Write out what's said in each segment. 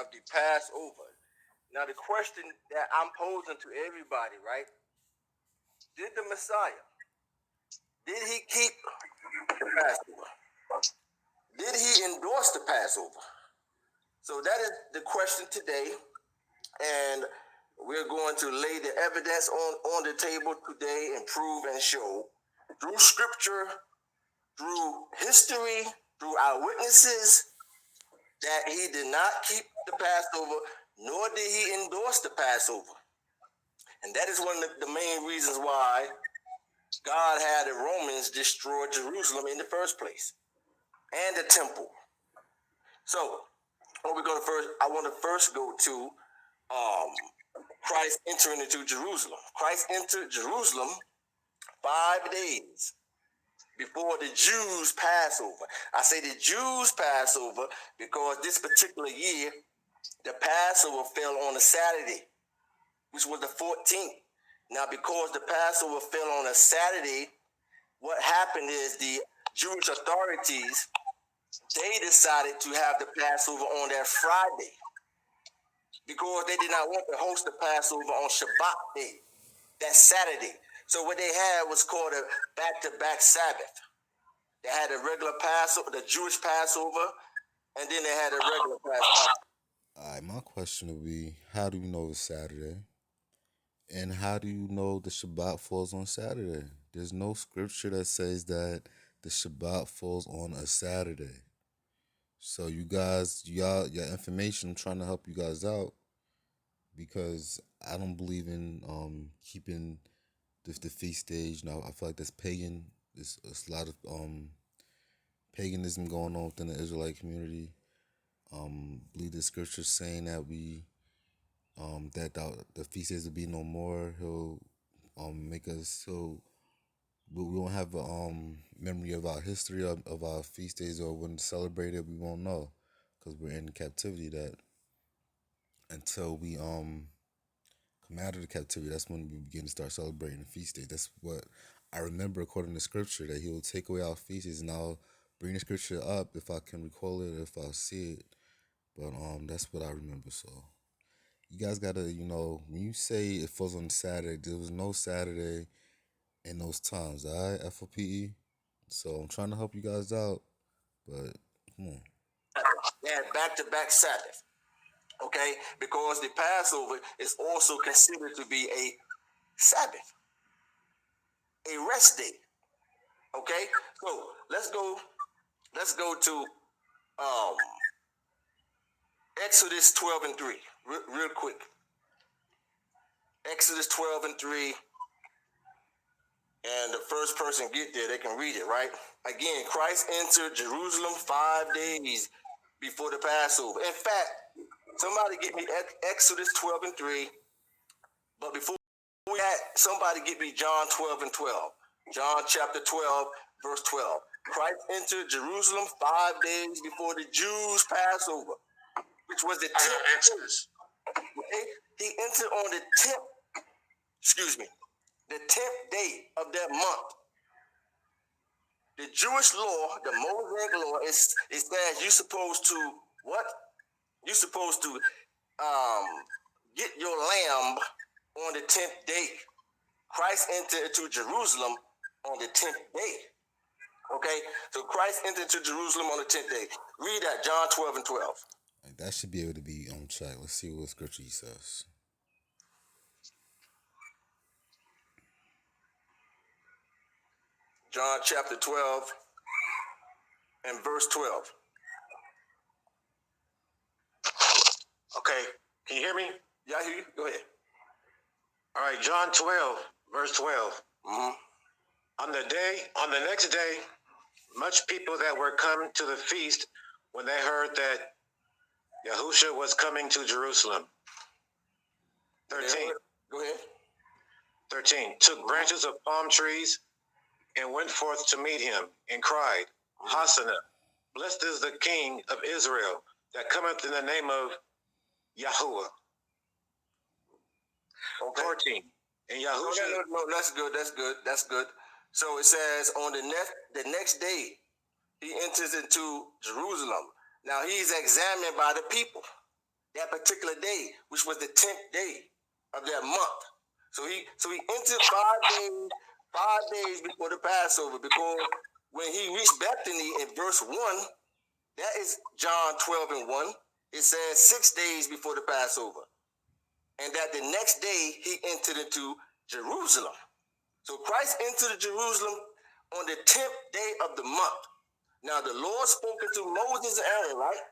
of the Passover. Now, the question that I'm posing to everybody, right? Did the Messiah, did he keep the Passover? Did he endorse the Passover? So that is the question today, and we're going to lay the evidence on the table today and prove and show through scripture, through history, through our witnesses, that he did not keep the Passover, nor did he endorse the Passover. And that is one of the main reasons why God had the Romans destroy Jerusalem in the first place, and the temple. So, what we're going to first, I want to first go to Christ entering into Jerusalem. Christ entered Jerusalem 5 days before the Jews' Passover. I say the Jews' Passover because this particular year, the Passover fell on a Saturday, which was the 14th. Now, because the Passover fell on a Saturday, what happened is the Jewish authorities, they decided to have the Passover on that Friday because they did not want to host the Passover on Shabbat day, that Saturday. So what they had was called a back-to-back Sabbath. They had a regular Passover, the Jewish Passover, and then they had a regular Passover. All right, my question would be, how do you know it's Saturday? And how do you know the Shabbat falls on Saturday? There's no scripture that says that the Shabbat falls on a Saturday. So you guys, y'all, your information, I'm trying to help you guys out because I don't believe in keeping the feast days. Now I feel like that's pagan. There's a lot of paganism going on within the Israelite community. Believe the scripture saying that that the feast days will be no more. He'll make us so we won't have a memory of our history of our feast days, or when celebrated we won't know because we're in captivity. That until we come out of the captivity, that's when we begin to start celebrating the feast days. That's what I remember according to scripture, that he will take away our feast days, and I'll bring the scripture up if I can recall it, if I see it. But that's what I remember. So you guys gotta, when you say it falls on Saturday, there was no Saturday in those times, all right, F.O.P.E. So I'm trying to help you guys out, but come on. They had back-to-back Sabbath, okay? Because the Passover is also considered to be a Sabbath, a rest day, okay? So let's go to um, Exodus 12 and 3, real quick. Exodus 12 and 3, and the first person get there, they can read it, right? Again, Christ entered Jerusalem 5 days before the Passover. In fact, somebody get me Exodus 12 and 3, but before that, somebody get me John 12 and 12. John chapter 12, verse 12. Christ entered Jerusalem 5 days before the Jews' Passover, which was the 10th. He entered on the 10th day of that month. The Jewish law, the Mosaic law, is that you're supposed to what? You're supposed to get your lamb on the 10th day. Christ entered into Jerusalem on the 10th day. Okay, so Christ entered into Jerusalem on the 10th day. Read that, John 12 and 12. That should be able to be on track. Let's see what scripture he says. John chapter 12 and verse 12. Okay, can you hear me? Yeah, I hear you. Go ahead. All right, John 12, verse 12. Mm-hmm. On the next day, much people that were come to the feast, when they heard that Yahusha was coming to Jerusalem. 13. Go ahead. 13. Took branches of palm trees and went forth to meet him and cried, Hosanna, blessed is the King of Israel that cometh in the name of Yahuwah. Okay. 14. And Yahusha. No, that's good. So it says on the next day, he enters into Jerusalem. Now he's examined by the people. that particular day, which was the 10th day of that month. So he entered 5 days before the Passover, because when he reached Bethany in verse 1, that is John 12 and 1. It says 6 days before the Passover. And that the next day he entered into Jerusalem. So Christ entered Jerusalem on the 10th day of the month. Now the Lord spoke to Moses and Aaron, right?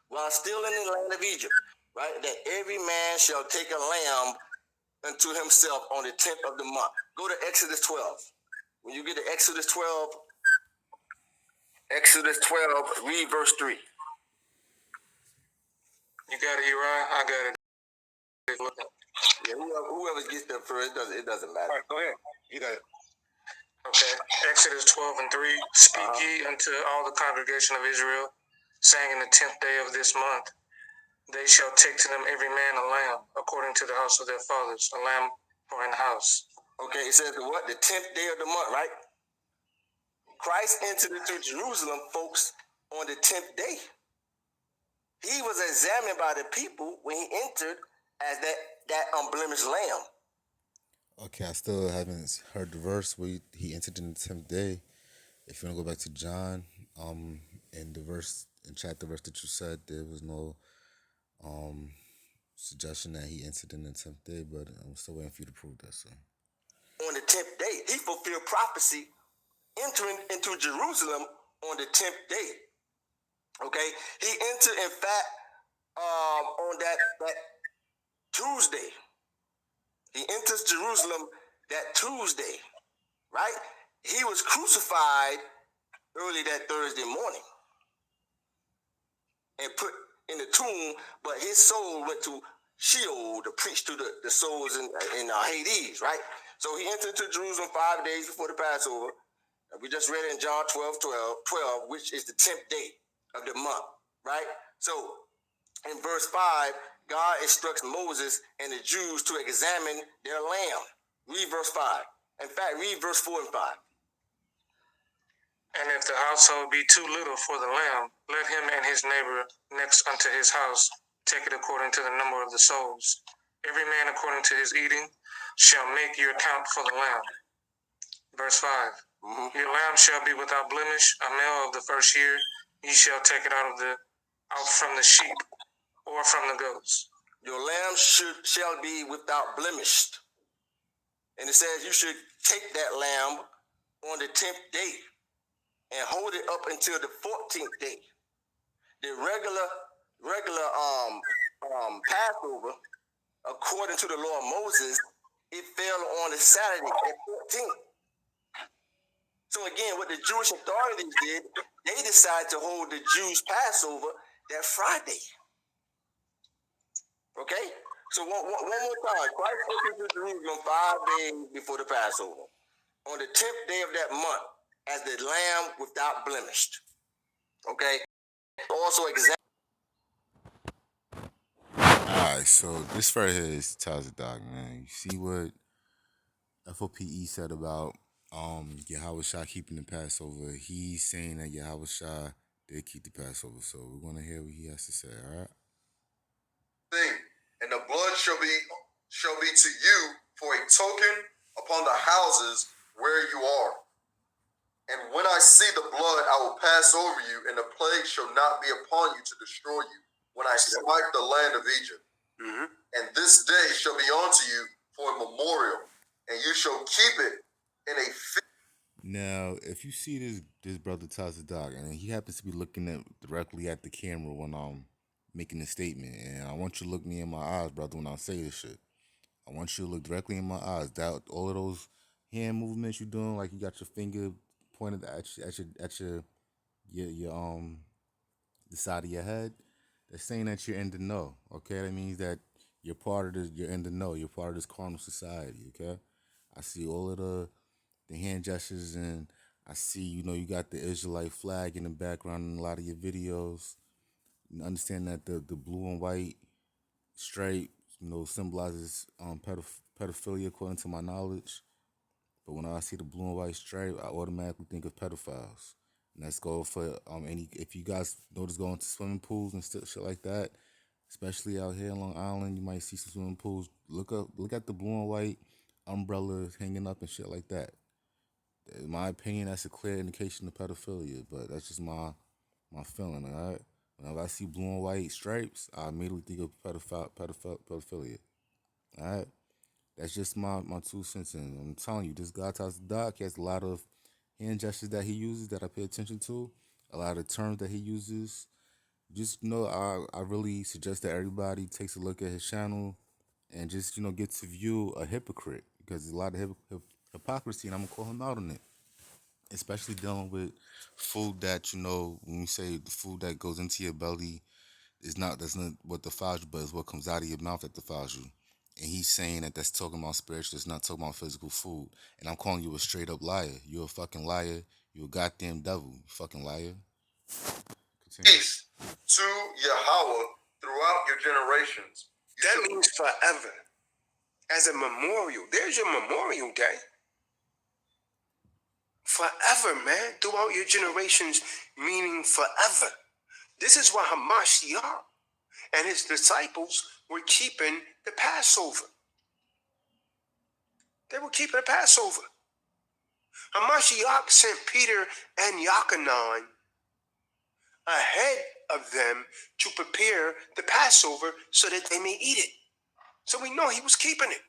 While still in the land of Egypt, right? That every man shall take a lamb unto himself on the 10th of the month. Go to Exodus 12. When you get to Exodus 12, read verse 3. You got it, Uriah? I got it. Yeah, whoever gets there first, it doesn't matter. All right, go ahead. You got it. Okay. Exodus 12 and 3. Speak ye unto all the congregation of Israel, saying, in the 10th day of this month, they shall take to them every man a lamb, according to the house of their fathers, a lamb for an house. Okay, it says what? The 10th day of the month, right? Christ entered into Jerusalem, folks, on the 10th day. He was examined by the people when he entered as that unblemished lamb. Okay, I still haven't heard the verse where he entered in the 10th day. If you want to go back to John, in the verse, in chapter verse that you said, there was no suggestion that he entered in the 10th day, but I'm still waiting for you to prove that, sir. On the 10th day, he fulfilled prophecy entering into Jerusalem on the 10th day. Okay, he entered, in fact, on that Tuesday. He enters Jerusalem that Tuesday, right? He was crucified early that Thursday morning and put in the tomb, but his soul went to Sheol to preach to the souls in Hades, right? So he entered into Jerusalem 5 days before the Passover. We just read it in John 12, which is the 10th day of the month, right? So in verse 5, God instructs Moses and the Jews to examine their lamb. Read verse 5. In fact, read verse 4 and 5. And if the household be too little for the lamb, let him and his neighbor next unto his house take it according to the number of the souls. Every man according to his eating shall make your count for the lamb. Verse 5. Your lamb shall be without blemish, a male of the first year. Ye shall take it out from the sheep or from the goats. Your lamb shall be without blemish. And it says you should take that lamb on the 10th day and hold it up until the 14th day. The regular Passover, according to the law of Moses, it fell on the Saturday at 14th. So again, what the Jewish authorities did, they decided to hold the Jews' Passover that Friday. Okay? So one more time. Christ entered into Jerusalem 5 days before the Passover, on the 10th day of that month, as the lamb without blemish. Okay? Also examine. Alright, so this right here is TDOC, man. You see what F.O.P.E said about Yahweh Shah keeping the Passover. He's saying that Yahweh Shah did keep the Passover. So we're gonna hear what he has to say, alright? And the blood shall be to you for a token upon the houses where you are. And when I see the blood, I will pass over you, and the plague shall not be upon you to destroy you, when I smite the land of Egypt. And this day shall be unto you for a memorial, and you shall keep it in a feast. Now, if you see this brother TDOC, and he happens to be looking directly at the camera when I'm making a statement, and I want you to look me in my eyes, brother, when I say this shit. I want you to look directly in my eyes. That all of those hand movements you're doing, like you got your finger pointed at your the side of your head, that's saying that you're in the know. Okay, that means that you're part of this. You're in the know. You're part of this carnal society. Okay, I see all of the hand gestures, and I see you got the Israelite flag in the background in a lot of your videos. You understand that the blue and white stripe symbolizes pedophilia according to my knowledge. But when I see the blue and white stripe, I automatically think of pedophiles. And let's go for if you guys notice going to swimming pools and shit like that, Especially out here in Long Island, you might see some swimming pools. Look at the blue and white umbrellas hanging up and shit like that. In my opinion, that's a clear indication of pedophilia, but that's just my feeling, all right? Whenever I see blue and white stripes, I immediately think of pedophilia, all right? That's just my 2 cents in. I'm telling you, this guy TDOC, he has a lot of hand gestures that he uses that I pay attention to, a lot of terms that he uses. Just I really suggest that everybody takes a look at his channel and just gets to view a hypocrite, because there's a lot of hypocrisy, and I'm gonna call him out on it, especially dealing with food that when you say the food that goes into your belly that's not what defiles you, but it's what comes out of your mouth that defiles you. And he's saying that that's talking about spiritual, it's not talking about physical food. And I'm calling you a straight up liar. You're a fucking liar. You're a goddamn devil. You fucking liar. Continue. Peace to Yahweh throughout your generations. That means forever. As a memorial. There's your Memorial Day. Forever, man. Throughout your generations, meaning forever. This is why Hamashiach and his disciples were keeping the Passover. They were keeping the Passover. Hamashiach sent Peter and Yochanan ahead of them to prepare the Passover so that they may eat it. So we know he was keeping it.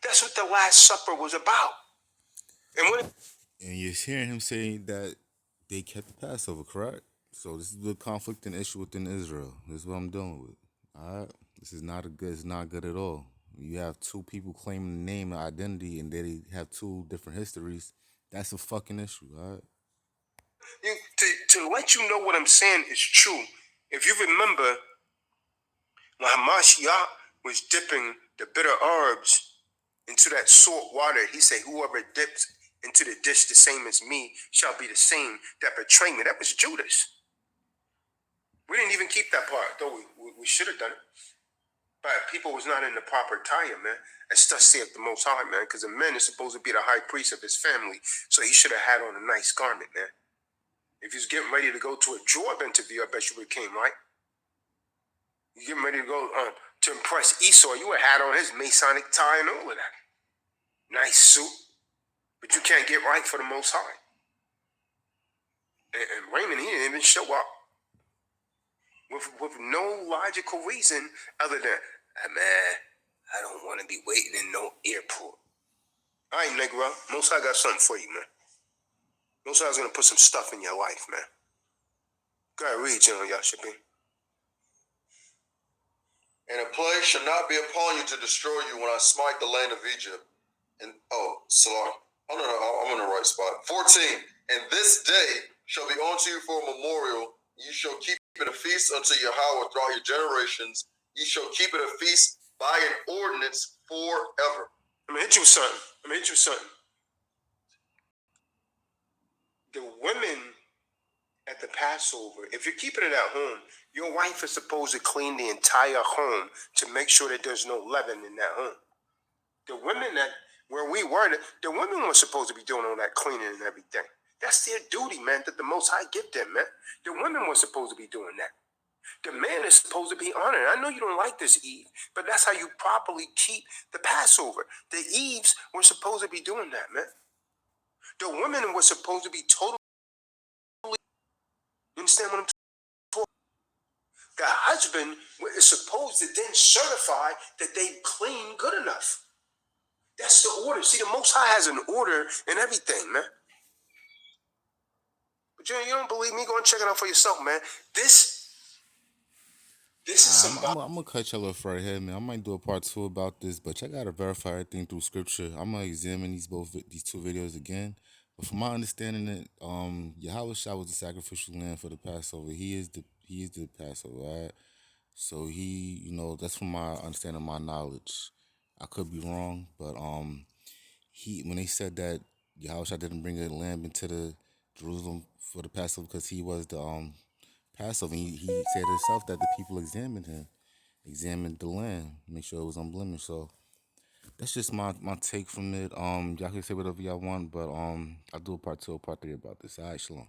That's what the Last Supper was about. And you're hearing him saying that they kept the Passover, correct? So this is the conflict and issue within Israel. This is what I'm dealing with. All right, this is not it's not good at all. You have two people claiming the name and identity, and they have two different histories. That's a fucking issue. All right. To let you know what I'm saying is true, if you remember when Hamashiach was dipping the bitter herbs into that salt water, he said, whoever dips into the dish the same as me shall be the same that betray me. That was Judas. We didn't even keep that part, though we should have done it. But people was not in the proper attire, man. As thus saith the Most High, man, because a man is supposed to be the high priest of his family, so he should have had on a nice garment, man. If he's getting ready to go to a job interview, I bet you would have came, right? You getting ready to go to impress Esau, you would have had on his Masonic tie and all of that. Nice suit. But you can't get right for the Most High. And Raymond, he didn't even show up. With no logical reason other than, man, I don't want to be waiting in no airport. All right, Negro, Most High got something for you, man. Most High's going to put some stuff in your life, man. Go ahead, read, General Yashipin. And a plague shall not be upon you to destroy you when I smite the land of Egypt. And sorry. Oh no, I'm in the right spot. 14. And this day shall be unto you for a memorial. You shall keep it a feast unto Yahweh throughout your generations. You shall keep it a feast by an ordinance forever. I'm gonna hit you with something. The women at the Passover, if you're keeping it at home, your wife is supposed to clean the entire home to make sure that there's no leaven in that home. The women where we were, the women were supposed to be doing all that cleaning and everything. That's their duty, man, that the Most High give them, man. The women were supposed to be doing that. The man is supposed to be honored. I know you don't like this, Eve, but that's how you properly keep the Passover. The Eves were supposed to be doing that, man. The women were supposed to be totally, you understand what I'm talking about? The husband is supposed to then certify that they clean good enough. That's the order. See, the Most High has an order in everything, man. But you don't believe me? Go and check it out for yourself, man. This is somebody. I'm gonna cut y'all off right here, man. I might do a part 2 about this, but y'all gotta verify everything through scripture. I'm gonna examine these two videos again. But from my understanding, that Yahweh Shah was the sacrificial lamb for the Passover. He is the Passover, right? So he, that's from my understanding, my knowledge. I could be wrong, but when they said that Yahweh Shah didn't bring a lamb into the Jerusalem for the Passover because he was the Passover, he said himself that the people examined the lamb, make sure it was unblemished. So that's just my take from it. Y'all can say whatever y'all want, but I'll do a part 2 or part 3 about this. All right, shalom.